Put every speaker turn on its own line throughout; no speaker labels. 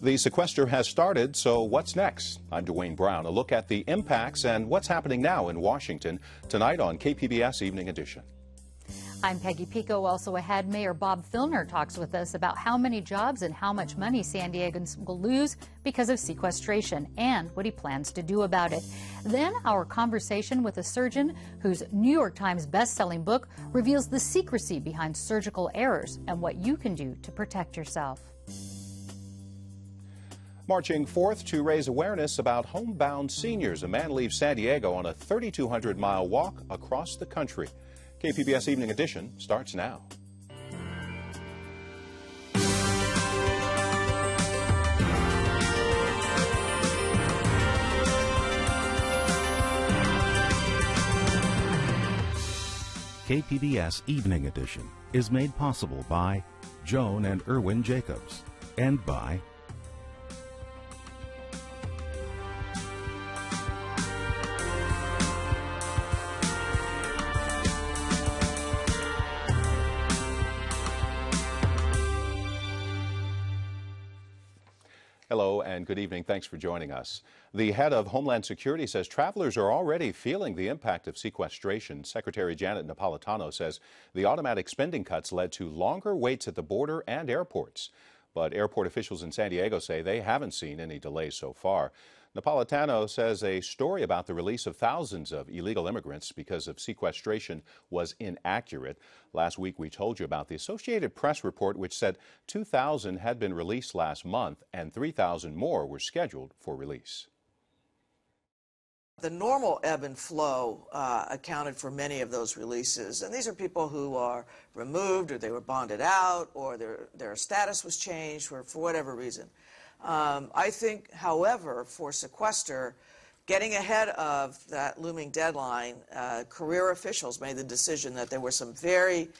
The sequester has started, so what's next? I'm Dwayne Brown. A look at the impacts and what's happening now in Washington tonight on KPBS Evening Edition.
I'm Peggy Pico. Also ahead, Mayor Bob Filner talks with us about how many jobs and how much money San Diegans will lose because of sequestration and what he plans to do about it. Then our conversation with a surgeon whose New York Times best-selling book reveals the secrecy behind surgical errors and what you can do to protect yourself.
Marching forth to raise awareness about homebound seniors. A man leaves San Diego on a 3,200-mile walk across the country. KPBS Evening Edition starts now.
KPBS Evening Edition is made possible by Joan and Irwin Jacobs and by
Hello and good evening. Thanks for joining us. The head of Homeland Security says travelers are already feeling the impact of sequestration. Secretary Janet Napolitano says the automatic spending cuts led to longer waits at the border and airports. But airport officials in San Diego say they haven't seen any delays so far. Napolitano says a story about the release of thousands of illegal immigrants because of sequestration was inaccurate. Last week we told you about the Associated Press report which said 2,000 had been released last month and 3,000 more were scheduled for release.
The normal ebb and flow accounted for many of those releases, and these are people who are removed or they were bonded out or their status was changed for whatever reason. I think, however, for sequester, getting ahead of that looming deadline, career officials made the decision that there were some very,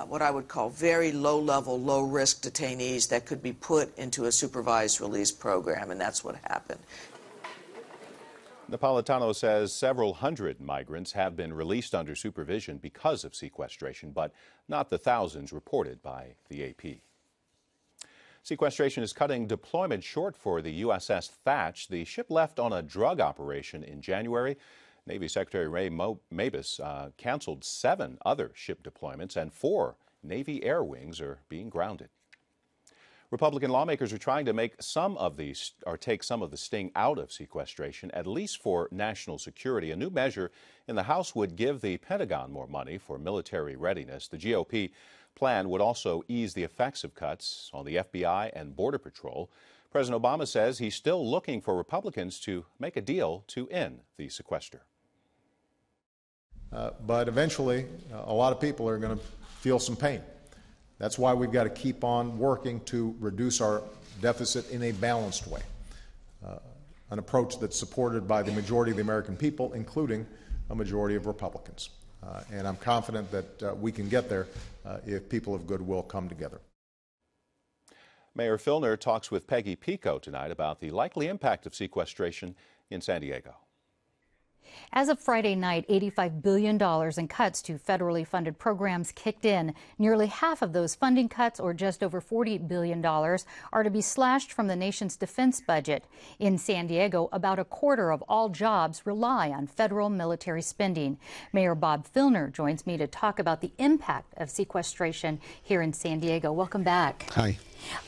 what I would call very low-level, low-risk detainees that could be put into a supervised release program, and that's what happened.
Napolitano says several hundred migrants have been released under supervision because of sequestration, but not the thousands reported by the AP. Sequestration is cutting deployment short for the USS Thatch. The ship left on a drug operation in January. Navy Secretary Ray Mabus canceled 7 other ship deployments, and 4 Navy air wings are being grounded. Republican lawmakers are trying to take some of the sting out of sequestration, at least for national security. A new measure in the House would give the Pentagon more money for military readiness. The GOP plan would also ease the effects of cuts on the FBI and Border Patrol. President Obama says he's still looking for Republicans to make a deal to end the sequester.
But eventually, a lot of people are going to feel some pain. That's why we've got to keep on working to reduce our deficit in a balanced way, an approach that's supported by the majority of the American people, including a majority of Republicans. And I'm confident that we can get there if people of goodwill come together.
Mayor Filner talks with Peggy Pico tonight about the likely impact of sequestration in San Diego.
As of Friday night, $85 billion in cuts to federally funded programs kicked in. Nearly half of those funding cuts, or just over $40 billion, are to be slashed from the nation's defense budget. In San Diego, about a quarter of all jobs rely on federal military spending. Mayor Bob Filner joins me to talk about the impact of sequestration here in San Diego. Welcome back.
Hi.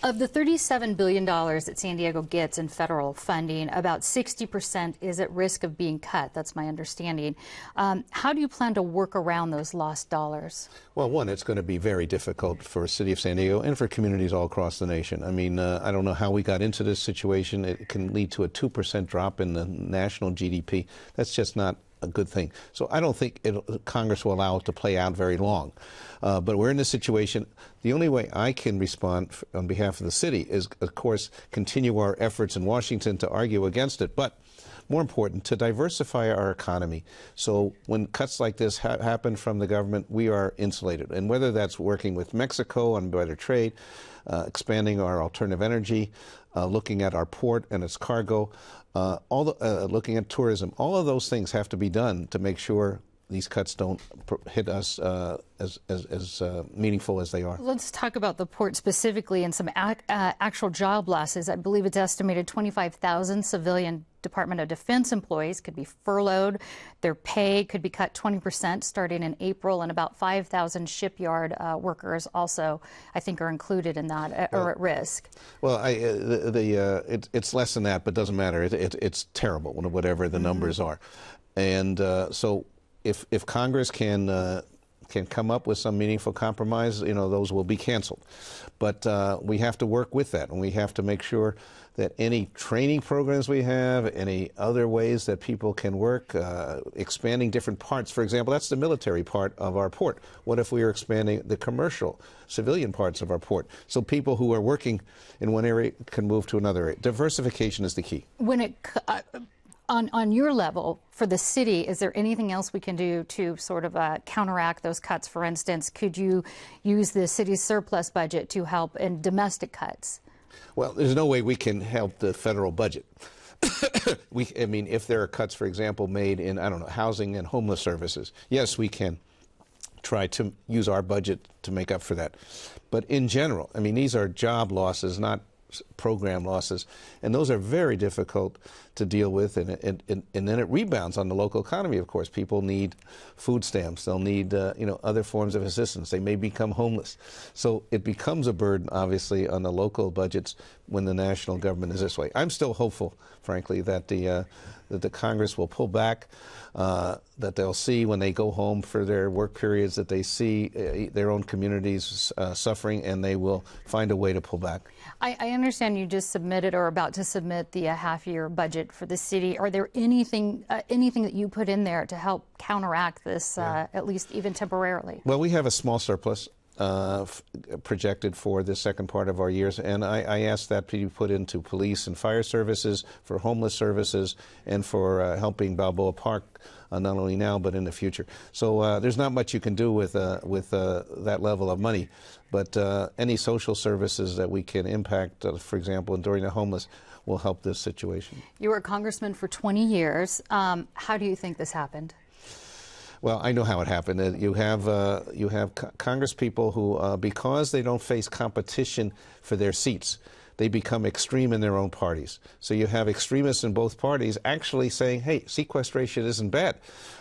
Of the $37 billion that San Diego gets in federal funding, about 60% is at risk of being cut. That's my understanding. How do you plan to work around those lost dollars?
Well, one, it's going to be very difficult for the city of San Diego and for communities all across the nation. I mean, I don't know how we got into this situation. It can lead to a 2% drop in the national GDP. That's just not a good thing. So I don't think Congress will allow it to play out very long. But we're in this situation. The only way I can respond on behalf of the city is, of course, continue our efforts in Washington to argue against it. But more important, to diversify our economy. So when cuts like this happen from the government, we are insulated. And whether that's working with Mexico on better trade, expanding our alternative energy, looking at our port and its cargo, looking at tourism, all of those things have to be done to make sure these cuts don't hit us as meaningful as they are.
Let's talk about the port specifically and some actual job losses. I believe it's estimated 25,000 civilian Department of Defense employees could be furloughed. Their pay could be cut 20% starting in April, and about 5,000 shipyard workers also, I think, are included in that or at risk.
Well, it's less than that, but doesn't matter. It's terrible, whatever the numbers are. And so if Congress can come up with some meaningful compromise, those will be canceled. But we have to work with that, and we have to make sure that any training programs we have, any other ways that people can work, expanding different parts. For example, that's the military part of our port. What if we are expanding the commercial, civilian parts of our port? So people who are working in one area can move to another area. Diversification is the key.
When on your level, for the city, is there anything else we can do to sort of counteract those cuts? For instance, could you use the city's surplus budget to help in domestic cuts?
Well, there's no way we can help the federal budget. I mean, if there are cuts, for example, made in, I don't know, housing and homeless services, yes, we can try to use our budget to make up for that. But in general, I mean, these are job losses, not program losses, and those are very difficult to deal with, and then it rebounds on the local economy. Of course, people need food stamps, they'll need other forms of assistance, they may become homeless, so it becomes a burden obviously on the local budgets when the national government is this way. I'm still hopeful, frankly, that the Congress will pull back, that they'll see when they go home for their work periods that they see their own communities suffering, and they will find a way to pull back.
I understand you just submitted or about to submit the half-year budget for the city. Are there anything that you put in there to help counteract this, at least even temporarily?
Well, we have a small surplus projected for the second part of our years, and I asked that to be put into police and fire services, for homeless services, and for helping Balboa Park, not only now but in the future. So there's not much you can do with that level of money, but any social services that we can impact, for example, during the homeless, will help this situation.
You were a congressman for 20 years. How do you think this happened?
Well, I know how it happened. You have Congress people who, because they don't face competition for their seats, they become extreme in their own parties. So you have extremists in both parties actually saying, hey, sequestration isn't bad.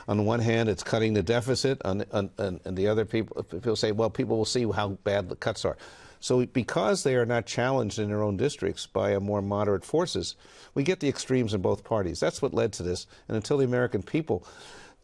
On the one hand, it's cutting the deficit, and the other people say, well, people will see how bad the cuts are. So because they are not challenged in their own districts by a more moderate forces, we get the extremes in both parties. That's what led to this. And until the American people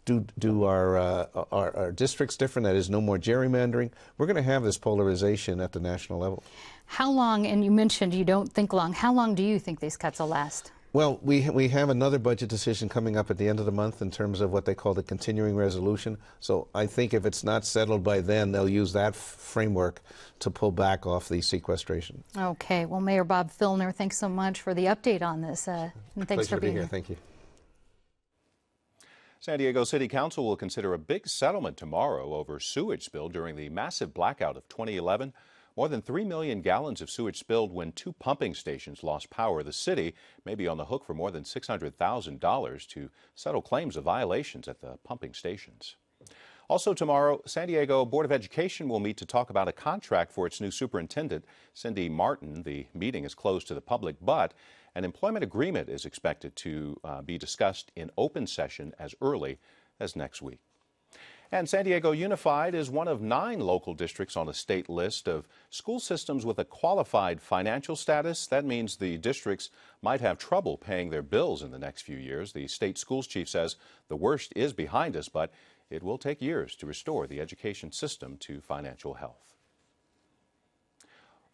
do our districts different, that is, no more gerrymandering, we're going to have this polarization at the national level.
How long, and you mentioned you don't think long, how long do you think these cuts will last?
Well, we have another budget decision coming up at the end of the month in terms of what they call the continuing resolution. So I think if it's not settled by then, they'll use that framework to pull back off the sequestration. Okay.
Well, Mayor Bob Filner, thanks so much for the update on this. And thanks for being here.
Thank you.
San Diego City Council will consider a big settlement tomorrow over sewage spill during the massive blackout of 2011. More than 3 million gallons of sewage spilled when 2 pumping stations lost power. The city may be on the hook for more than $600,000 to settle claims of violations at the pumping stations. Also tomorrow, San Diego Board of Education will meet to talk about a contract for its new superintendent, Cindy Martin. The meeting is closed to the public, but an employment agreement is expected to be discussed in open session as early as next week. And San Diego Unified is one of 9 local districts on a state list of school systems with a qualified financial status. That means the districts might have trouble paying their bills in the next few years. The state schools chief says the worst is behind us, but it will take years to restore the education system to financial health.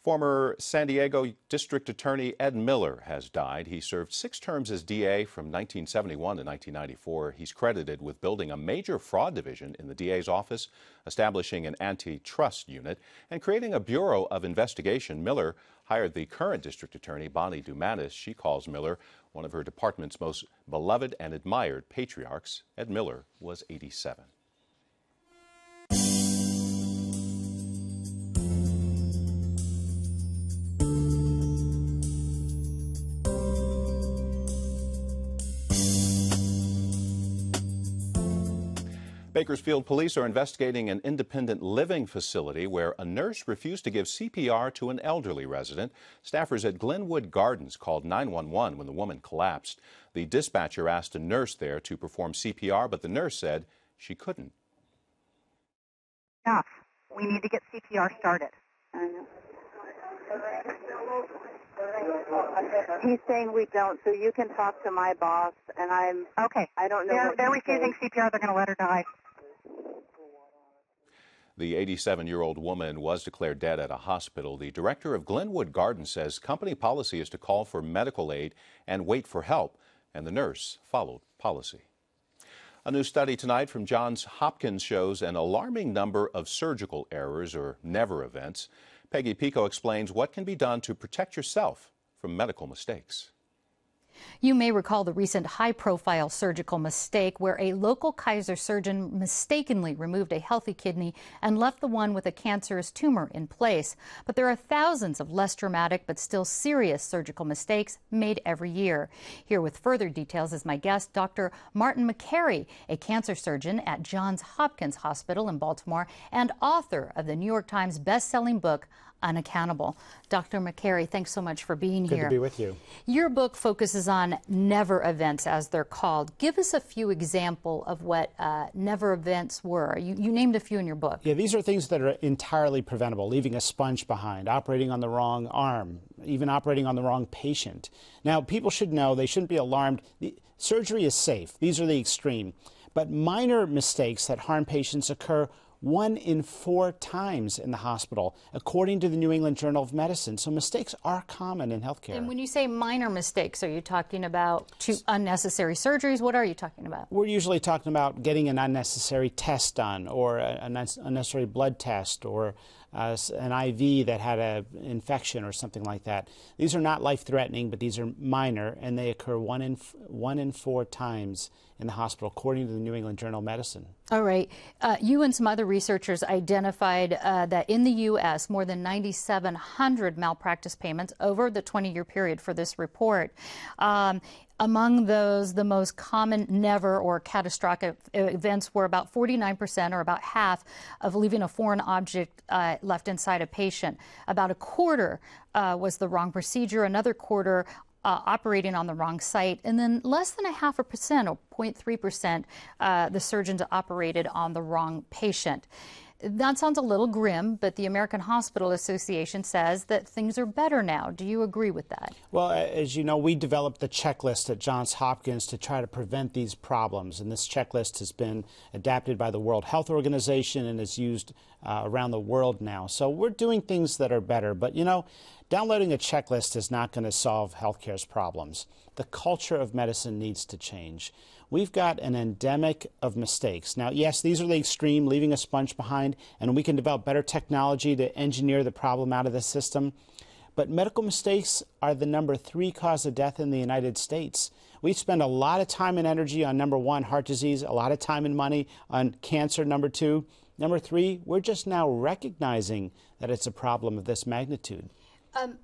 Former San Diego District Attorney Ed Miller has died. He served 6 terms as DA from 1971 to 1994. He's credited with building a major fraud division in the DA's office, establishing an antitrust unit, and creating a Bureau of Investigation. Miller hired the current District Attorney, Bonnie Dumanis. She calls Miller one of her department's most beloved and admired patriarchs. Ed Miller was 87. Bakersfield police are investigating an independent living facility where a nurse refused to give CPR to an elderly resident. Staffers at Glenwood Gardens called 911 when the woman collapsed. The dispatcher asked a nurse there to perform CPR, but the nurse said she couldn't.
Enough. We need to get CPR started. He's saying we don't, so you can talk to my boss, and I'm... Okay. I don't know. They're refusing CPR. They're going to let her die.
The 87-year-old woman was declared dead at a hospital. The director of Glenwood Gardens says company policy is to call for medical aid and wait for help, and the nurse followed policy. A new study tonight from Johns Hopkins shows an alarming number of surgical errors or never events. Peggy Pico explains what can be done to protect yourself from medical mistakes.
You may recall the recent high-profile surgical mistake where a local Kaiser surgeon mistakenly removed a healthy kidney and left the one with a cancerous tumor in place. But there are thousands of less dramatic but still serious surgical mistakes made every year. Here with further details is my guest, Dr. Martin Makary, a cancer surgeon at Johns Hopkins Hospital in Baltimore and author of the New York Times best-selling book, Unaccountable. Dr. Makary, thanks so much for being here.
Good to be with you.
Your book focuses on never events, as they're called. Give us a few examples of what never events were. You named a few in your book.
Yeah, these are things that are entirely preventable. Leaving a sponge behind, operating on the wrong arm, even operating on the wrong patient. Now, people should know, they shouldn't be alarmed. Surgery is safe. These are the extreme. But minor mistakes that harm patients occur 1 in 4 times in the hospital, according to the New England Journal of Medicine. So mistakes are common in healthcare.
And when you say minor mistakes, are you talking about 2 unnecessary surgeries? What are you talking about?
We're usually talking about getting an unnecessary test done, or an unnecessary blood test, or an IV that had an infection or something like that. These are not life-threatening, but these are minor, and they occur 1 in 4 times in the hospital, according to the New England Journal of Medicine.
All right. You and some other researchers identified that in the U.S., more than 9,700 malpractice payments over the 20-year period for this report. Among those, the most common never or catastrophic events were about 49%, or about half, of leaving a foreign object left inside a patient. About a quarter was the wrong procedure, another quarter operating on the wrong site, and then less than 0.5% or 0.3% the surgeons operated on the wrong patient. That sounds a little grim, but the American Hospital Association says that things are better now. Do you agree with that?
Well, as you know, we developed the checklist at Johns Hopkins to try to prevent these problems, and this checklist has been adapted by the World Health Organization and is used around the world now. So we're doing things that are better, but you know, downloading a checklist is not going to solve healthcare's problems. The culture of medicine needs to change. We've got an endemic of mistakes. Now, yes, these are the extreme, leaving a sponge behind, and we can develop better technology to engineer the problem out of the system. But medical mistakes are the number 3 cause of death in the United States. We spend a lot of time and energy on number 1, heart disease, a lot of time and money on cancer, number 2. Number 3, we're just now recognizing that it's a problem of this magnitude.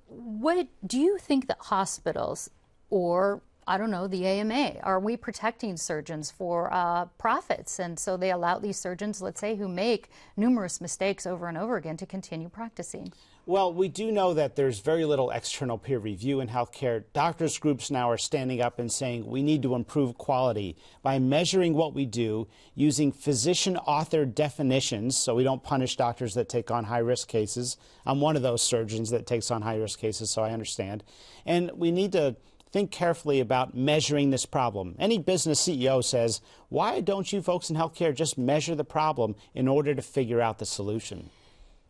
What do you think that hospitals, or I don't know, the AMA, are we protecting surgeons for profits? And so they allow these surgeons, let's say, who make numerous mistakes over and over again to continue practicing.
Well, we do know that there's very little external peer review in healthcare. Doctors groups now are standing up and saying we need to improve quality by measuring what we do, using physician-authored definitions so we don't punish doctors that take on high-risk cases. I'm one of those surgeons that takes on high-risk cases, so I understand. And we need to think carefully about measuring this problem. Any business CEO says, why don't you folks in healthcare just measure the problem in order to figure out the solution?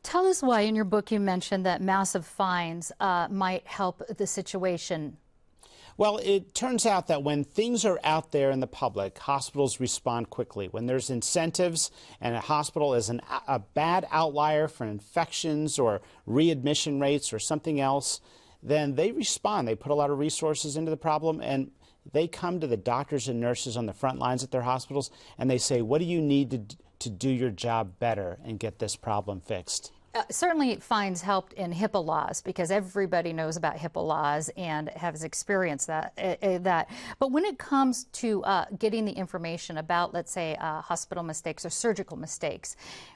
Tell us why in your book you mentioned that massive fines might help the situation.
Well, it turns out that when things are out there in the public, hospitals respond quickly. When there's incentives and a hospital is a bad outlier for infections or readmission rates or something else, then they respond. They put a lot of resources into the problem, and they come to the doctors and nurses on the front lines at their hospitals, and they say, what do you need to do your job better and get this problem fixed?
Certainly fines helped in HIPAA laws because everybody knows about HIPAA laws and has experienced that. But when it comes to getting the information about, let's say, hospital mistakes or surgical mistakes,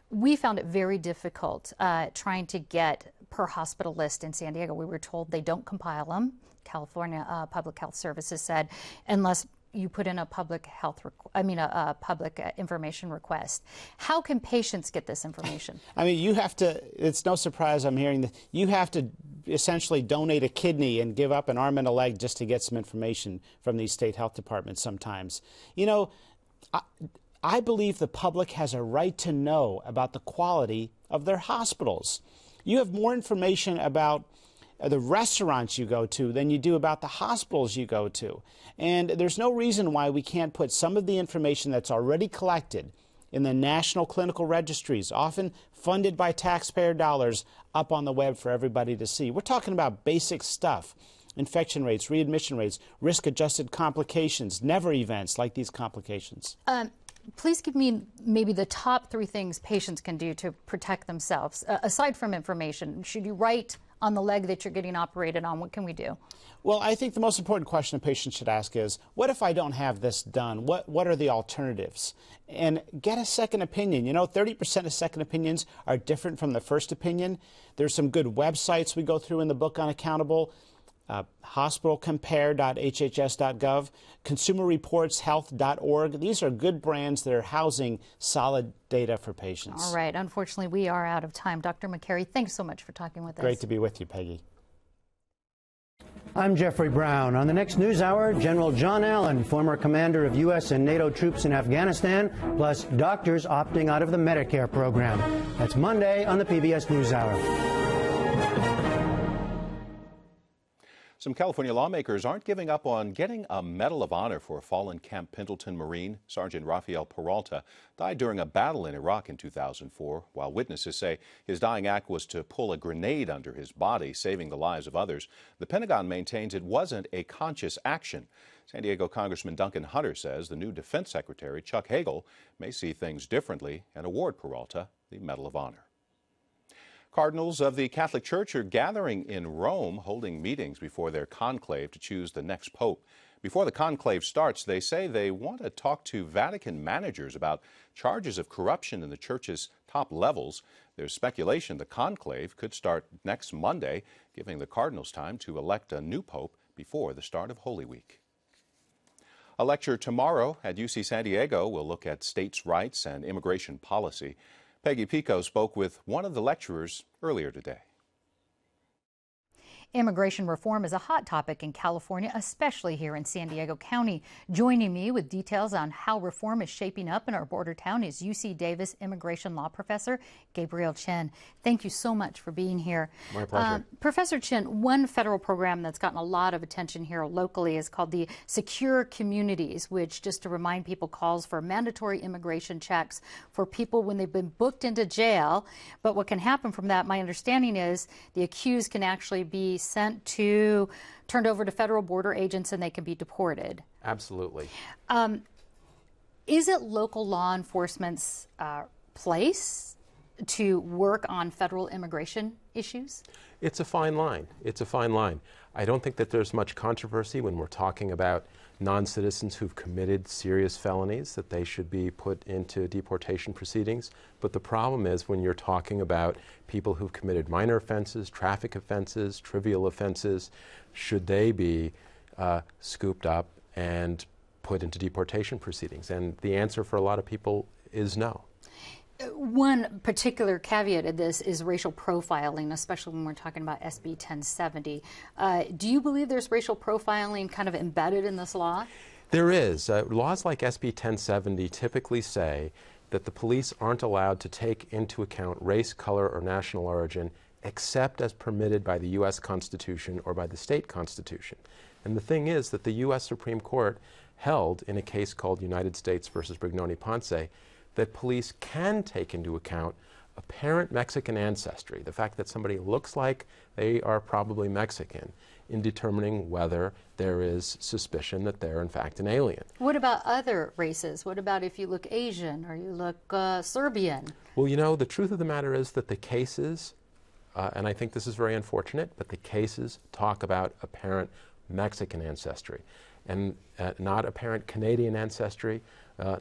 we found it very difficult trying to get per hospital list in San Diego. We were told they don't compile them. California Public Health Services said unless you put in a public information request. How can patients get this information?
I mean, you have to, it's no surprise I'm hearing that you have to essentially donate a kidney and give up an arm and a leg just to get some information from these state health departments sometimes. You know, I believe the public has a right to know about the quality of their hospitals. You have more information about the restaurants you go to than you do about the hospitals you go to. And there's no reason why we can't put some of the information that's already collected in the national clinical registries, often funded by taxpayer dollars, up on the web for everybody to see. We're talking about basic stuff. Infection rates, readmission rates, risk-adjusted complications, never events like these complications.
Please give me maybe the top 3 things patients can do to protect themselves, aside from information. Should you write on the leg that you're getting operated on? What can we do?
Well, I think the most important question a patient should ask is, what if I don't have this done? What are the alternatives? And get a second opinion. You know, 30% of second opinions are different from the first opinion. There's some good websites we go through in the book on Accountable. Hospitalcompare.hhs.gov, consumerreportshealth.org. These are good brands that are housing solid data for patients.
All right. Unfortunately, we are out of time. Dr. McCary, thanks so much for talking with us.
Great to be with you, Peggy.
I'm Jeffrey Brown. On the next News Hour, General John Allen, former commander of U.S. and NATO troops in Afghanistan, plus doctors opting out of the Medicare program. That's Monday on the PBS News Hour.
Some California lawmakers aren't giving up on getting a Medal of Honor for a fallen Camp Pendleton Marine. Sergeant Rafael Peralta died during a battle in Iraq in 2004, while witnesses say his dying act was to pull a grenade under his body, saving the lives of others. The Pentagon maintains it wasn't a conscious action. San Diego Congressman Duncan Hunter says the new Defense Secretary, Chuck Hagel, may see things differently and award Peralta the Medal of Honor. Cardinals of the Catholic Church are gathering in Rome, holding meetings before their conclave to choose the next pope. Before the conclave starts, they say they want to talk to Vatican managers about charges of corruption in the church's top levels. There's speculation the conclave could start next Monday, giving the cardinals time to elect a new pope before the start of Holy Week. A lecture tomorrow at UC San Diego will look at states' rights and immigration policy. Peggy Pico spoke with one of the lecturers earlier today.
Immigration reform is a hot topic in California, especially here in San Diego County. Joining me with details on how reform is shaping up in our border town is UC Davis immigration law professor Gabriel Chen. Thank you so much for being here.
My pleasure.
Professor Chen, one federal program that's gotten a lot of attention here locally is called the Secure Communities, which, just to remind people, calls for mandatory immigration checks for people when they've been booked into jail. But what can happen from that, my understanding is the accused can actually be turned over to federal border agents and they can be deported.
Absolutely.
Is it local law enforcement's place to work on federal immigration issues?
It's a fine line. It's a fine line. I don't think that there's much controversy when we're talking about non-citizens who've committed serious felonies, that they should be put into deportation proceedings. But the problem is when you're talking about people who've committed minor offenses, traffic offenses, trivial offenses, should they be scooped up and put into deportation proceedings? And the answer for a lot of people is no.
One particular caveat of this is racial profiling, especially when we're talking about SB 1070. Do you believe there's racial profiling kind of embedded in this law?
There is. Laws like SB 1070 typically say that the police aren't allowed to take into account race, color, or national origin except as permitted by the U.S. Constitution or by the state constitution. And the thing is that the U.S. Supreme Court held in a case called United States versus Brignoni-Ponce that police can take into account apparent Mexican ancestry, the fact that somebody looks like they are probably Mexican, in determining whether there is suspicion that they're in fact an alien.
What about other races? What about if you look Asian or you look Serbian?
Well, you know, the truth of the matter is that the cases, and I think this is very unfortunate, but the cases talk about apparent Mexican ancestry and not apparent Canadian ancestry,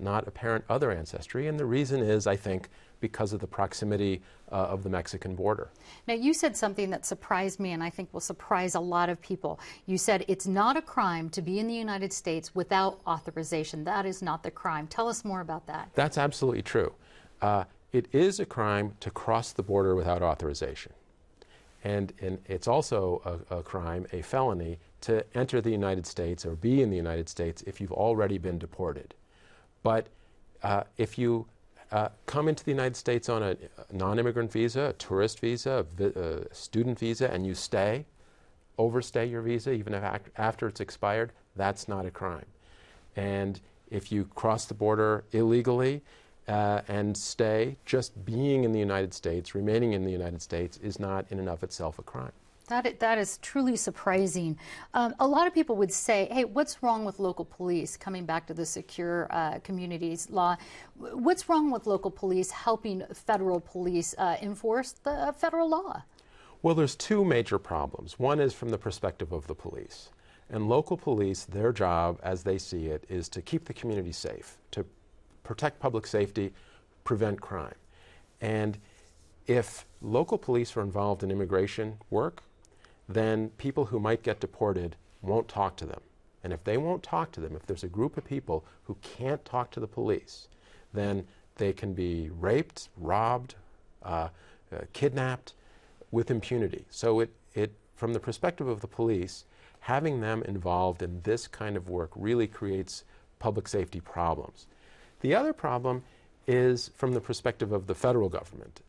not apparent other ancestry. And the reason is, I think, because of the proximity of the Mexican border.
Now, you said something that surprised me and I think will surprise a lot of people. You said it's not a crime to be in the United States without authorization. That is not the crime. Tell us more about that.
That's absolutely true. It is a crime to cross the border without authorization. And it's also a crime, a felony, to enter the United States or be in the United States if you've already been deported. But if you come into the United States on a non-immigrant visa, a tourist visa, a student visa, and you overstay your visa even if after it's expired, that's not a crime. And if you cross the border illegally and stay, just being in the United States, remaining in the United States, is not in and of itself a crime.
That is truly surprising. A lot of people would say, hey, what's wrong with local police, coming back to the Secure Communities Law, what's wrong with local police helping federal police enforce the federal law?
Well, there's two major problems. One is from the perspective of the police. And local police, their job, as they see it, is to keep the community safe, to protect public safety, prevent crime. And if local police are involved in immigration work, then people who might get deported won't talk to them. And if they won't talk to them, if there's a group of people who can't talk to the police, then they can be raped, robbed, kidnapped with impunity. So from the perspective of the police, having them involved in this kind of work really creates public safety problems. The other problem is from the perspective of the federal government.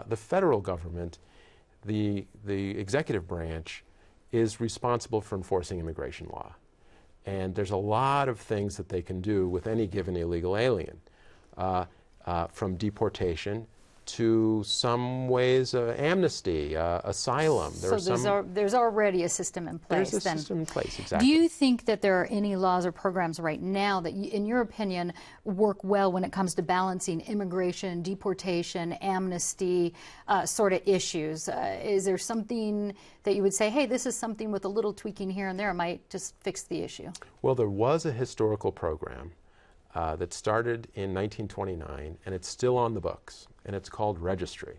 The federal government, the executive branch, is responsible for enforcing immigration law. And there's a lot of things that they can do with any given illegal alien, from deportation to some ways amnesty, asylum.
There's already a system in place.
There's a system in place, exactly.
Do you think that there are any laws or programs right now that, in your opinion, work well when it comes to balancing immigration, deportation, amnesty sort of issues? Is there something that you would say, hey, this is something with a little tweaking here and there might just fix the issue?
Well, there was a historical program that started in 1929, and it's still on the books, and it's called Registry.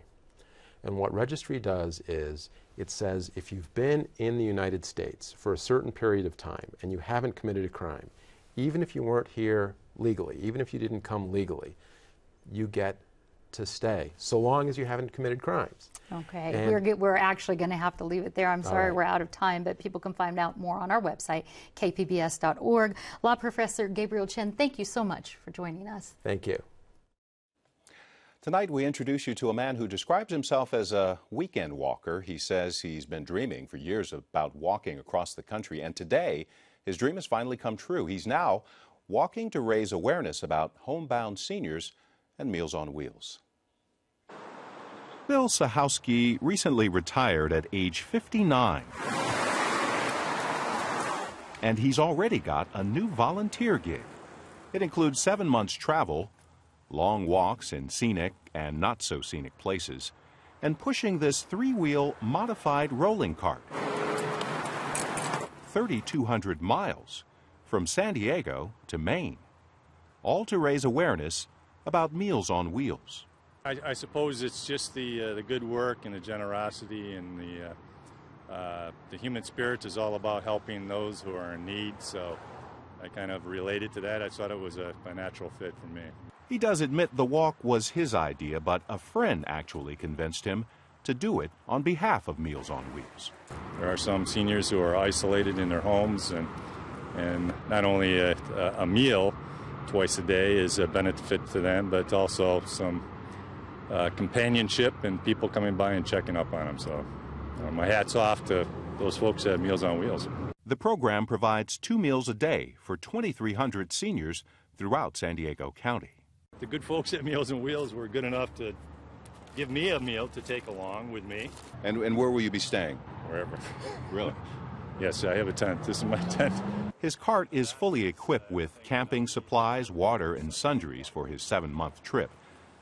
And what Registry does is it says if you've been in the United States for a certain period of time and you haven't committed a crime, even if you weren't here legally, even if you didn't come legally, you get to stay, so long as you haven't committed crimes.
Okay, and we're actually going to have to leave it there. I'm sorry, we're out of time, but people can find out more on our website, kpbs.org. Law Professor Gabriel Chen, thank you so much for joining us.
Thank you.
Tonight we introduce you to a man who describes himself as a weekend walker. He says he's been dreaming for years about walking across the country, and today his dream has finally come true. He's now walking to raise awareness about homebound seniors and Meals on Wheels.
Bill Cihiwsky recently retired at age 59. And he's already got a new volunteer gig. It includes 7 months travel, long walks in scenic and not so scenic places, and pushing this 3-wheel modified rolling cart. 3,200 miles from San Diego to Maine, all to raise awareness about Meals on Wheels.
I suppose it's just the good work and the generosity and the human spirit is all about helping those who are in need, so I kind of related to that. I thought it was a natural fit for me.
He does admit the walk was his idea, but a friend actually convinced him to do it on behalf of Meals on Wheels.
There are some seniors who are isolated in their homes, and not only a meal twice a day is a benefit to them, but also some companionship and people coming by and checking up on them. So my hat's off to those folks at Meals on Wheels.
The program provides 2 meals a day for 2,300 seniors throughout San Diego County.
The good folks at Meals on Wheels were good enough to give me a meal to take along with me.
And where will you be staying?
Wherever.
Really?
Yes, I have a tent. This is my tent.
His cart is fully equipped with camping supplies, water, and sundries for his 7-month trip.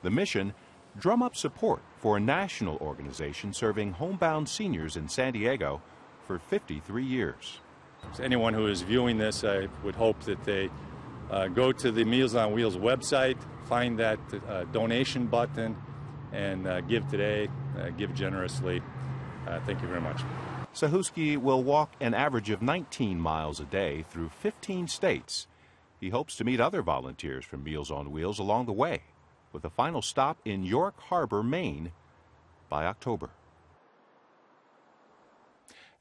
The mission, drum up support for a national organization serving homebound seniors in San Diego for 53 years.
So anyone who is viewing this, I would hope that they go to the Meals on Wheels website, find that donation button, and give today, give generously. Thank you very much.
Cihiwsky will walk an average of 19 miles a day through 15 states. He hopes to meet other volunteers from Meals on Wheels along the way, with a final stop in York Harbor, Maine, by October.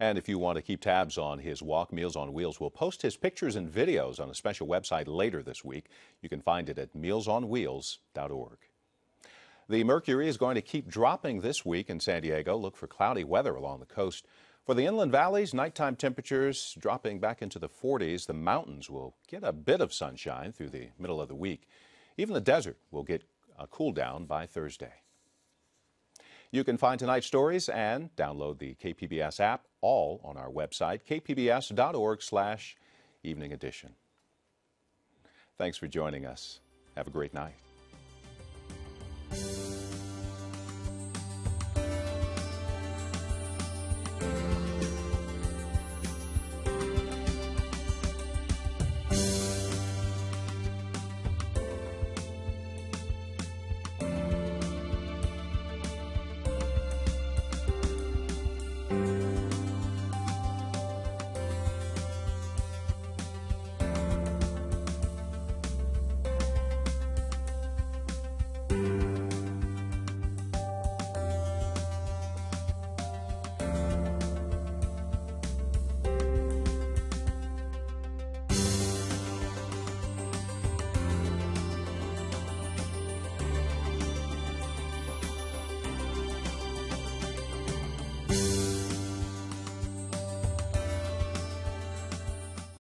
And if you want to keep tabs on his walk, Meals on Wheels will post his pictures and videos on a special website later this week. You can find it at mealsonwheels.org. The mercury is going to keep dropping this week in San Diego. Look for cloudy weather along the coast. For the inland valleys, nighttime temperatures dropping back into the 40s. The mountains will get a bit of sunshine through the middle of the week. Even the desert will get a cool down by Thursday. You can find tonight's stories and download the KPBS app, all on our website, kpbs.org/evening edition. Thanks for joining us. Have a great night.